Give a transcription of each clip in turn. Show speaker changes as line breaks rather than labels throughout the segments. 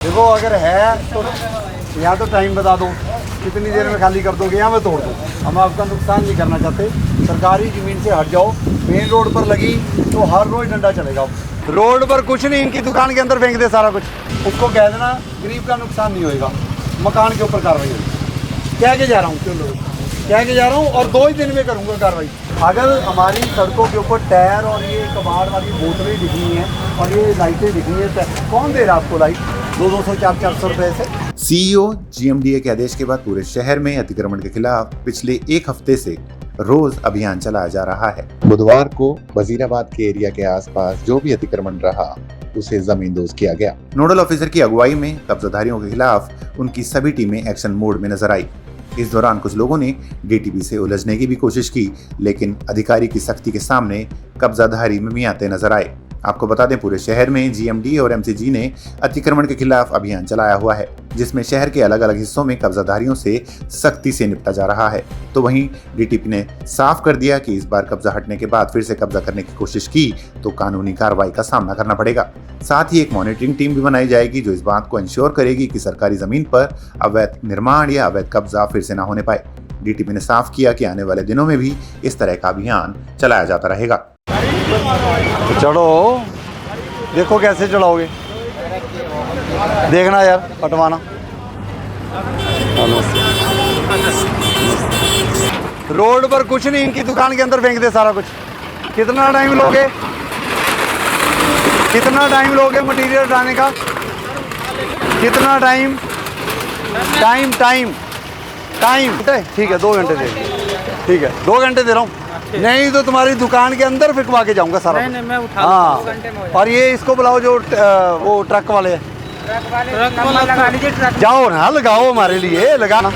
देखो अगर है तो या तो टाइम बता दो, कितनी देर में खाली कर दोगे, या मैं तोड़ दूँ। हम आपका नुकसान नहीं करना चाहते। सरकारी ज़मीन से हट जाओ। मेन रोड पर लगी तो हर रोज़ डंडा चलेगा। रोड पर कुछ नहीं, इनकी दुकान के अंदर फेंक दे सारा कुछ। उसको कह देना गरीब का नुकसान नहीं होएगा, मकान के ऊपर कार्रवाई होगी। कह के जा रहा हूँ, कह के जा रहा हूँ, और 2 ही दिन में करूँगा कार्रवाई। अगर हमारी सड़कों के ऊपर टायर और ये कबाड़ वाली बोतलें दिखनी हैं और ये लाइटें दिखनी है, कौन दे रहा है आपको लाइट 200, 400 रुपए से?
सीईओ जीएमडीए के आदेश के बाद पूरे शहर में अतिक्रमण के खिलाफ पिछले 1 हफ्ते से रोज अभियान चलाया जा रहा है। बुधवार को वजीराबाद के एरिया के आसपास जो भी अतिक्रमण रहा उसे जमींदोज किया गया। नोडल ऑफिसर की अगुवाई में कब्जाधारियों के खिलाफ उनकी सभी टीमें एक्शन मोड में नजर आई। इस दौरान कुछ लोगों ने डीटीपी से उलझने की भी कोशिश की, लेकिन अधिकारी की सख्ती के सामने कब्जाधारी मिमियाते नजर आए। आपको बता दें, पूरे शहर में जीएमडी और एमसीजी ने अतिक्रमण के खिलाफ अभियान चलाया हुआ है, जिसमें शहर के अलग अलग हिस्सों में कब्जाधारियों से सख्ती से निपटा जा रहा है। तो वहीं डीटीपी ने साफ कर दिया कि इस बार कब्जा हटने के बाद फिर से कब्जा करने की कोशिश की तो कानूनी कार्रवाई का सामना करना पड़ेगा। साथ ही एक मॉनिटरिंग टीम भी बनाई जाएगी जो इस बात को इंश्योर करेगी कि सरकारी जमीन पर अवैध निर्माण या अवैध कब्जा फिर से न होने पाए। डीटीपी ने साफ किया कि आने वाले दिनों में भी इस तरह का अभियान चलाया जाता रहेगा।
चढ़ो, देखो कैसे चढ़ाओगे, देखना यार, पटवाना। रोड पर कुछ नहीं, इनकी दुकान के अंदर फेंक दे सारा कुछ। कितना टाइम लोगे, कितना टाइम लोगे मटेरियल हटाने का? कितना टाइम? टाइम टाइम टाइम ठीक है, 2 घंटे दे, ठीक है 2 घंटे दे रहा हूँ। नहीं तो तुम्हारी दुकान के अंदर फिकवा के जाऊंगा सारा।
नहीं, मैं उठा
हाँ, और ये इसको बुलाओ जो वो ट्रक वाले हैं।
ट्रक लगा लीजिए, ट्रक
जाओ ना, लगाओ हमारे लिए, लगाना।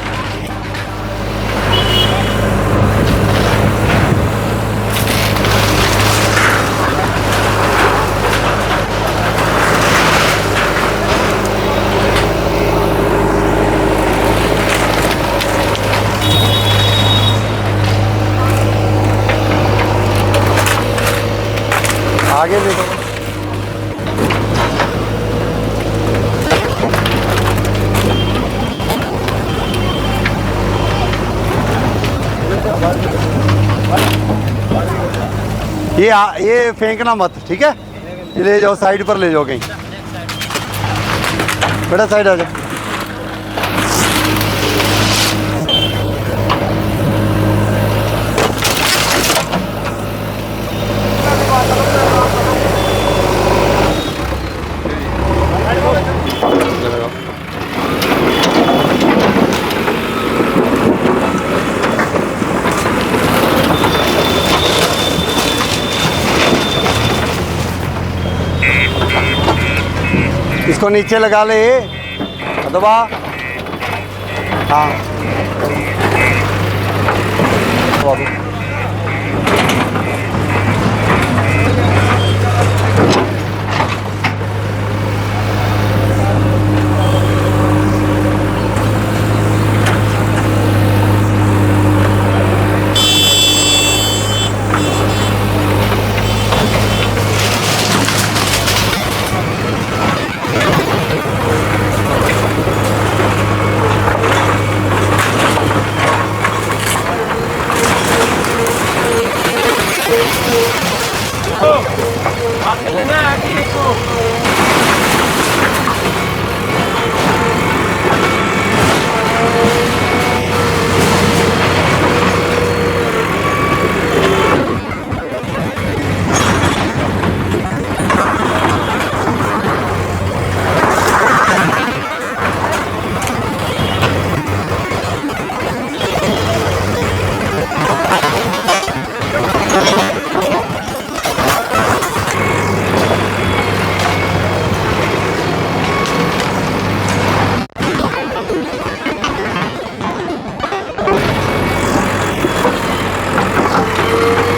आगे देखो, ये फेंकना मत, ठीक है? ये ले जाओ, साइड पर ले जाओ कहीं। बेटा साइड आ जाओ। इसको नीचे लगा ले, दबा। हाँ, दबा दो।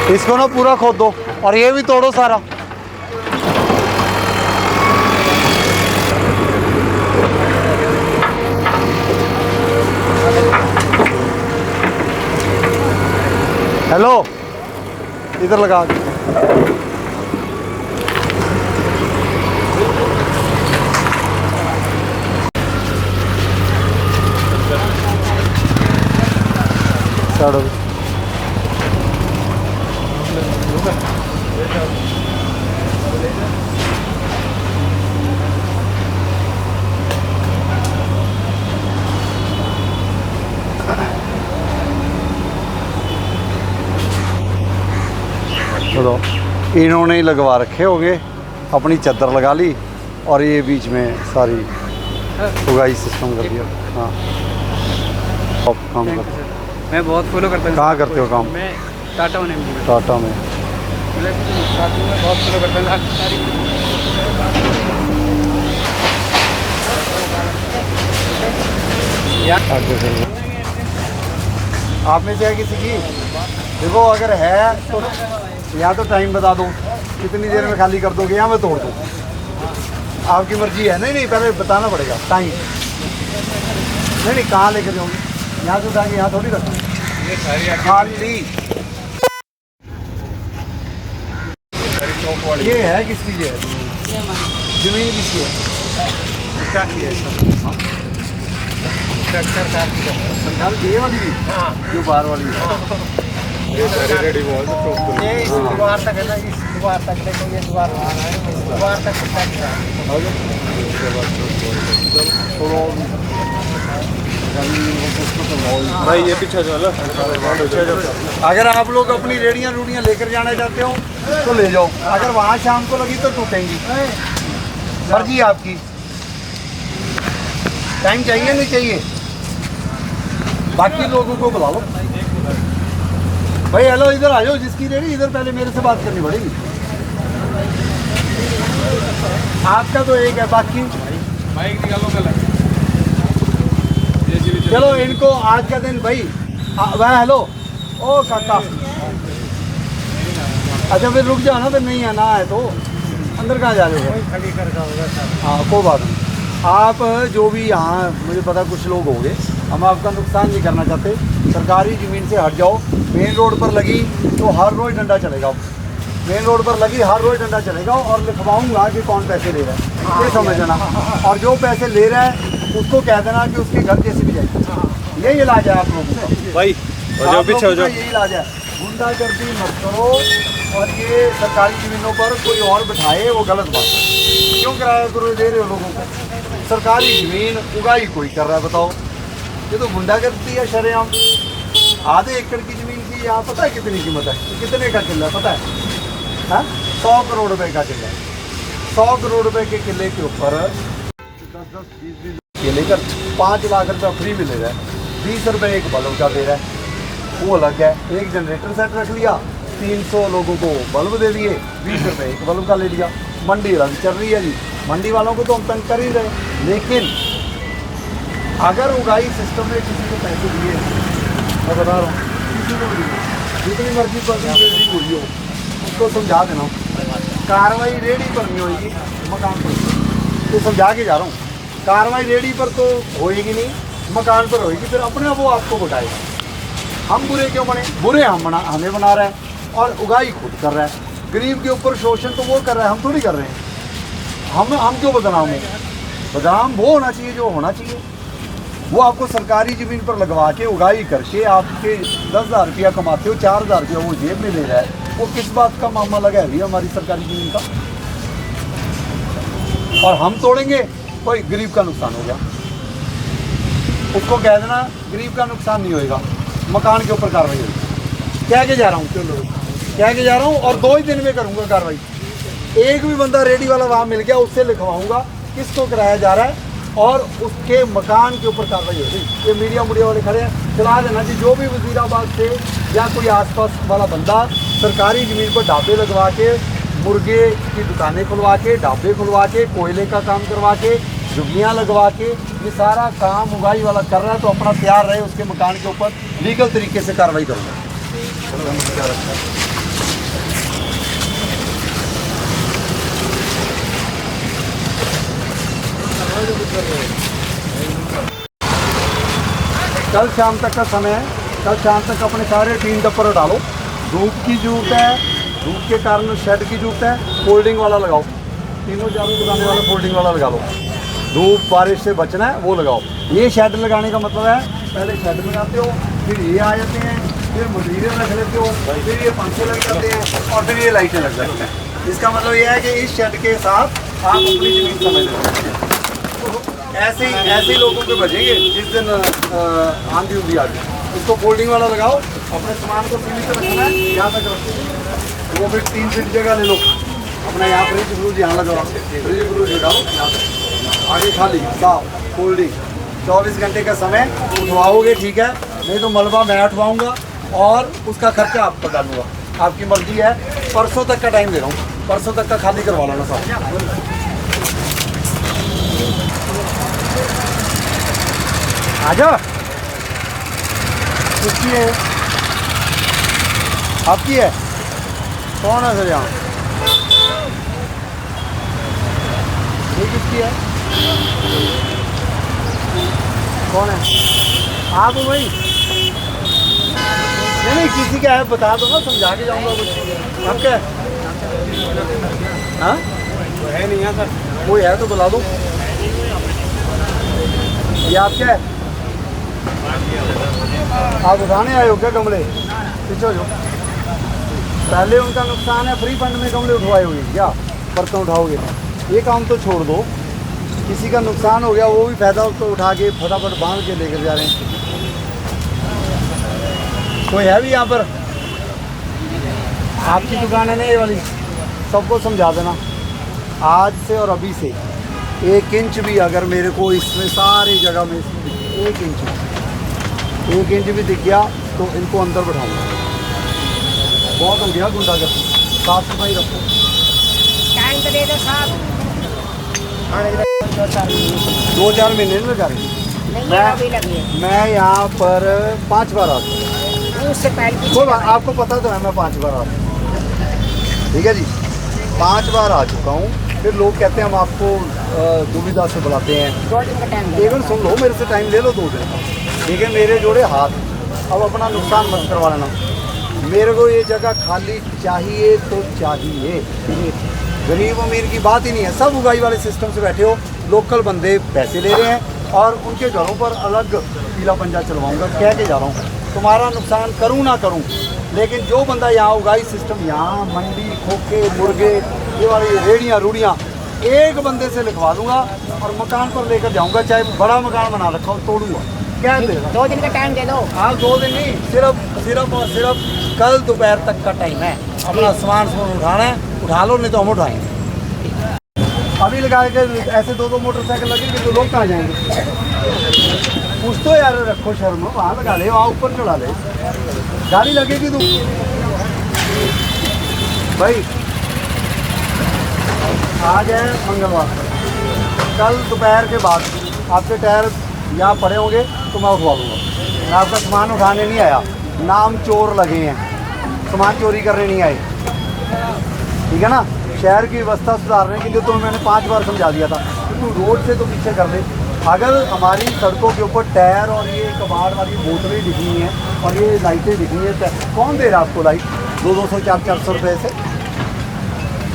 इसको ना पूरा खोद दो और ये भी तोड़ो सारा। हेलो, इधर लगा। स्टार्ट हो गई। बताओ, इन्होंने ही लगवा रखे होंगे, अपनी चादर लगा ली और ये बीच में सारी उगाई सिस्टम कर दिया। हाँ, आप काम करते हो?
मैं बहुत फॉलो करता हूँ।
कहाँ करते हो काम?
मैं टाटा में
टाटा में।
बहुत फॉलो करता हूँ सारी।
आगे चलो। आप में से है किसी की? देखो अगर है तो या तो टाइम बता दो, कितनी देर में खाली कर दोगे या मैं तोड़ दूँ, आपकी मर्जी है। नहीं नहीं, पहले बताना पड़ेगा टाइम। नहीं नहीं, कहाँ लेकर जाओगे? यहाँ से उठा के यहाँ थोड़ी रखना खाली। ये है किसकी? ये है जमीन किसकी है? क्या की है? सरकार ये वाली भी? जो बाहर वाली है।
ये इस द्वार तक है ना, इस द्वार तक देखो, ये द्वार तक
भाई ये पीछे चलो। अगर आप लोग अपनी रेडियां रूडियां लेकर जाना चाहते हो तो ले जाओ, अगर वहाँ शाम को लगी तो टूटेंगी। मर्जी आपकी। टाइम चाहिए नहीं चाहिए? बाकी लोगों को बुला लो। भाई हेलो, इधर आ जाओ, जिसकी रेडी इधर पहले मेरे से बात करनी पड़ेगी। आपका तो एक है, बाकी चलो इनको आज का दिन भाई। वह हेलो, ओ काका, अच्छा फिर रुक जाओ ना, फिर नहीं आना है तो अंदर कहाँ जा रहे हो? हाँ कोई बात नहीं। आप जो भी यहाँ, मुझे पता कुछ लोग होंगे, हम आपका नुकसान नहीं करना चाहते। सरकारी ज़मीन से हट जाओ। मेन रोड पर लगी तो हर रोज़ डंडा चलेगा। मेन रोड पर लगी हर रोज़ डंडा चलेगा और लिखवाऊंगा कि कौन पैसे ले रहा है, ये समझना। और जो पैसे ले रहा है उसको कह देना कि उसके घर जैसे भी जाए। यही इलाज है आप लोगों का भाई। यही इलाज है, गुंडागर्दी मत करो। और ये सरकारी ज़मीनों पर कोई और बिठाए, वो गलत बात है। क्यों किराया करो दे रहे हो लोगों को? सरकारी ज़मीन उगाई कोई कर रहा है, बताओ? ये तो गुंडागर्दी है शरेआम। आधे एकड़ की ज़मीन की यहाँ पता है कितनी कीमत है? कितने का किला है पता है? हाँ, 100 करोड़ रुपए का किला है। 100 करोड़ रुपए के किले के ऊपर 10-20 के लेकर 5 लाख रुपया फ्री भी ले रहा है। 20 रुपये एक बल्ब का दे रहा है, वो अलग है। एक जनरेटर सेट रख लिया, 300 लोगों को बल्ब दे दिए, 20 रुपये एक बल्ब का ले लिया। मंडी अलग चल रही है जी, मंडी वालों को तो हम तंग कर ही रहे। लेकिन अगर उगाई सिस्टम में किसी को पैसे दिए, मैं बता रहा हूँ, किसी को भी जितनी मर्जी परसेंटेज हुई हो उसको समझा देना। कार्रवाई रेडी पर नहीं होगी, मकान पर तो समझा के जा रहा हूँ। कार्रवाई रेडी पर तो होएगी नहीं, मकान पर होएगी। फिर अपने वो आपको बताएगा। हम बुरे क्यों बने? बुरे हमें बना रहा है और उगाई खुद कर रहा है। गरीब के ऊपर शोषण तो वो कर रहा है, हम थोड़ी कर रहे हैं। हम क्यों बदनाम हो? बदनाम वो होना चाहिए जो होना चाहिए। वो आपको सरकारी ज़मीन पर लगवा के उगाई करके आपके 10,000 रुपया कमाते हो, 4,000 रुपया वो जेब में ले रहा है। वो किस बात का मामला लगा है हमारी सरकारी ज़मीन का? और हम तोड़ेंगे, कोई गरीब का नुकसान हो गया, उसको कह देना गरीब का नुकसान नहीं होएगा, मकान के ऊपर कार्रवाई होगी। कह के जा रहा हूँ, कह के जा रहा हूँ। और 2 ही दिन में करूँगा कार्रवाई। एक भी बंदा रेडी वाला वहाँ मिल गया, उससे लिखवाऊँगा किसको कराया जा रहा है और उसके मकान के ऊपर कार्रवाई होगी। ये मीडिया वाले खड़े हैं, चला देना जी। जो भी वजीराबाद से या कोई आसपास वाला बंदा सरकारी ज़मीन पर ढाबे लगवा के, मुर्गे की दुकानें खुलवा के, ढाबे खुलवा के, कोयले का काम करवा के, झुग्गियाँ लगवा के, ये सारा काम उगाई वाला कर रहा है, तो अपना तैयार रहे, उसके मकान के ऊपर लीगल तरीके से कार्रवाई करूँगा। कल शाम तक का समय है, कल शाम तक अपने सारे टीन टप्पर डालो। धूप की जरूरत है, धूप के कारण शेड की जरूरत है, फोल्डिंग वाला लगाओ। तीनों चारों दुकानें वाला फोल्डिंग वाला लगा लो। धूप बारिश से बचना है वो लगाओ। ये शेड लगाने का मतलब है, पहले शेड लगाते हो, फिर ये आ जाते हैं, फिर मटीरियल रख लेते हो, फिर ये पंखे लग जाते हैं और फिर ये लाइटें लग जाती हैं। इसका मतलब ये है कि इस शेड के साथ आप अपनी ज़मीन समझ लेते हैं। ऐसे ही लोगों के बचेंगे जिस दिन आंधी उंधी आ गई। इसको फोल्डिंग वाला लगाओ, अपने सामान को सीमित रखना है, यहाँ तक रखो। वो फिर 3 फीट जगह ले लो, अपना यहाँ फ्रिज फ्रूज यहाँ लगाओ, फ्रिज फ्रूज लगाओ यहाँ तक, आगे खाली साफ फोल्डिंग। 24 घंटे का समय उठवाओगे ठीक है, नहीं तो मलबा मैं उठवाऊँगा और उसका खर्चा आपको डालूंगा, आपकी मर्जी है। परसों तक का टाइम दे रहा हूँ, परसों तक का खाली करवा लेना साहब। आ जाओ। किसकी है? आपकी है? कौन है सर यहाँ? ये किसकी है? कौन है? आप हो भाई? नहीं किसी का है बता दो ना, समझा के जाऊँगा कुछ। आप क्या है? हाँ
है नहीं यहाँ सर,
कोई है तो बुला दो। ये आप क्या है? आप उठाने आए हो क्या गमले? पीछे जो पहले उनका नुकसान है, फ्री फंड में गमले उठवाए हुए क्या बर्तन उठाओगे? ये काम तो छोड़ दो, किसी का नुकसान हो गया वो भी फायदा उसको उठा के फटाफट बांध के लेकर जा रहे हैं। कोई है भी यहाँ पर? आपकी दुकान है ना ये वाली? सबको समझा देना आज से और अभी से 1 इंच भी अगर मेरे को इसमें सारी जगह में 1 इंच भी दिख गया तो इनको अंदर बैठाऊंगा। बहुत हो गया गुंडागर्दी, साफ सफाई रखो।
टाइम तो दे दो साहब।
2-4 महीने में लगा रही।
नहीं अभी लगी है।
मैं यहाँ पर 5 बार आता हूँ।
उससे पहले
कोई बात, आपको पता तो है मैं 5 बार आता हूँ, ठीक है जी। 5 बार आ चुका हूँ। फिर लोग कहते हैं हम आपको दुविधा से बुलाते हैं।
2 दिन का टाइम
एक बार सुन लो, मेरे से टाइम ले लो 2 दिन, लेकिन मेरे जोड़े हाथ। अब अपना नुकसान मत करवा लेना। मेरे को ये जगह खाली चाहिए तो चाहिए। गरीब अमीर की बात ही नहीं है, सब उगाई वाले सिस्टम से बैठे हो। लोकल बंदे पैसे ले रहे हैं और उनके घरों पर अलग पीला पंजा चलवाऊंगा, कह के जा रहा हूँ। तुम्हारा नुकसान करूँ ना करूँ, लेकिन जो बंदा यहाँ उगाई सिस्टम, यहाँ मंडी खोखे मुर्गे ये वाली रेड़ियाँ रूढ़ियाँ एक बंदे से लिखवा दूंगा और मकान पर लेकर जाऊंगा, चाहे बड़ा मकान बना रखा हो तोड़ूंगा। क्या दे रहा?
2 दिन का टाइम दे दो।
हाँ 2 दिन नहीं, सिर्फ और सिर्फ कल दोपहर तक का टाइम है। अपना सामान उठाना है, उठा लो, नहीं तो हम उठाएंगे। अभी लगा के ऐसे 2-2 मोटरसाइकिल लगेगी तो लोग कहाँ जाएंगे? कुछ तो यार रखो शर्म, वहाँ लगा ले, वहाँ ऊपर चढ़ा ले, गाड़ी लगेगी तो भाई। आज है मंगलवार, कल दोपहर के बाद आपके टायर यहाँ पड़े होंगे तो मैं उठवा लूँगा। मैं आपका सामान उठाने नहीं आया, नाम चोर लगे हैं, सामान चोरी करने नहीं आए, ठीक है ना। शहर की व्यवस्था सुधारने के लिए तो मैंने 5 बार समझा दिया था कि तू रोड से तो पीछे कर ले। अगर हमारी सड़कों के ऊपर टायर और ये कबाड़ वाली बोतलें दिखनी हैं और ये लाइटें दिखनी है, कौन दे रहा है आपको लाइट 200, 400 रुपये से?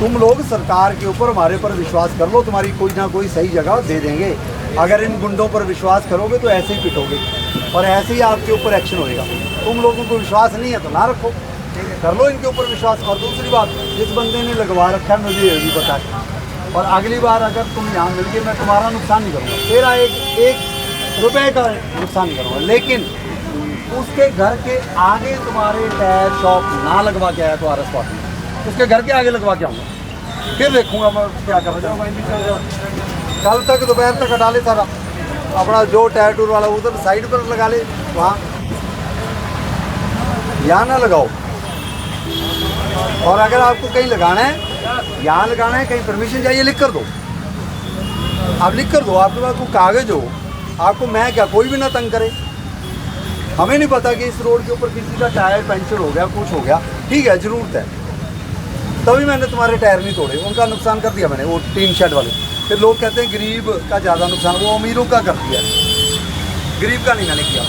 तुम लोग सरकार के ऊपर हमारे पर विश्वास कर लो, तुम्हारी कोई ना कोई सही जगह दे देंगे। अगर इन गुंडों पर विश्वास करोगे तो ऐसे ही पिटोगे और ऐसे ही आपके ऊपर एक्शन होएगा। तुम लोगों को विश्वास नहीं है तो ना रखो, कर लो इनके ऊपर विश्वास। और दूसरी बात, जिस बंदे ने लगवा रखा है मुझे ये भी पता है, और अगली बार अगर तुम यहाँ मिल गए मैं तुम्हारा नुकसान नहीं करूँगा, तेरा एक रुपए का नुकसान नहीं करूँगा, लेकिन उसके घर के आगे तुम्हारे टायर शॉप ना लगवा के आया तो RS पार्टी, उसके घर के आगे लगवा के आऊँगा, फिर देखूँगा मैं क्या कर रहा हूँ। कल तक दोपहर तक हटा ले सारा अपना जो टायर टूर वाला उधर साइड पर लगा ले, वहाँ यहाँ ना लगाओ। और अगर आपको कहीं लगाना है, यहाँ लगाना है, कहीं परमिशन चाहिए, लिख कर दो। आप लिख कर दो, आपके पास कोई कागज हो, आपको मैं क्या कोई भी ना तंग करे। हमें नहीं पता कि इस रोड के ऊपर किसी का टायर पंचर हो गया, कुछ हो गया, ठीक है ज़रूरत है, तभी मैंने तुम्हारे टायर नहीं तोड़े, उनका नुकसान कर दिया मैंने, वो टीन शेड वाले। फिर लोग कहते हैं गरीब का ज़्यादा नुकसान, वो अमीरों का कर दिया, गरीब का नहीं मैंने किया।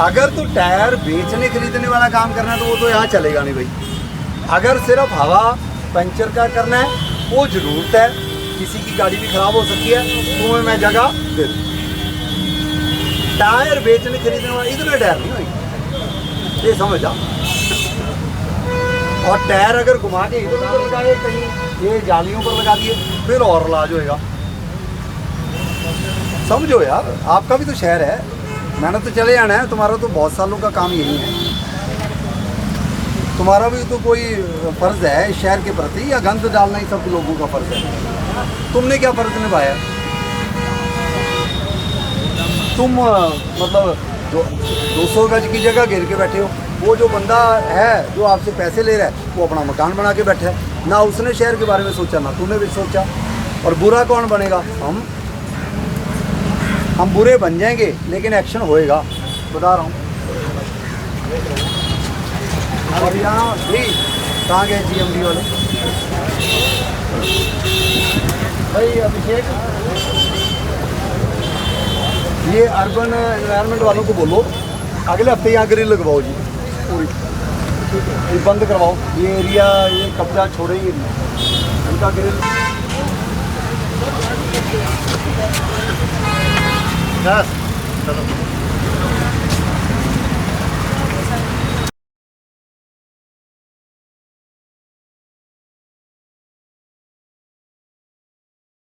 अगर तो टायर बेचने खरीदने वाला काम करना है तो वो तो यहाँ चलेगा नहीं भाई। अगर सिर्फ हवा पंचर का करना है, वो ज़रूरत है, किसी की गाड़ी भी ख़राब हो सकती है, तुम्हें मैं जगह दे दूँ। टायर बेचने खरीदने वाला इतने टायर नहीं होगी, ये समझ आ। और टायर अगर घुमा के इधर उधर लगाए कहीं ये जालियों पर लगा दिए फिर और इलाज होएगा। समझो यार, आपका भी तो शहर है, मैंने तो चले जाना है, तुम्हारा तो बहुत सालों का काम यही है। तुम्हारा भी तो कोई फर्ज है इस शहर के प्रति, या गंद डालना ही सब लोगों का फर्ज है? तुमने क्या फर्ज निभाया? तुम मतलब 200 गज की जगह घेर के बैठे हो। वो जो बंदा है जो आपसे पैसे ले रहा है वो अपना मकान बना के बैठा है, ना उसने शहर के बारे में सोचा ना तूने भी सोचा। और बुरा कौन बनेगा? हम बुरे बन जाएंगे लेकिन एक्शन होएगा, बता रहा हूँ। और यहाँ भी कहाँ गए GMD वाले? भाई अभिषेक, ये अर्बन एनवायरनमेंट वालों को बोलो अगले हफ्ते यहाँ ग्रिल लगवाओ जी पूरी, ये बंद करवाओ ये एरिया, ये कब्जा छोड़े ही इनका ग्रिल।
बस चलो।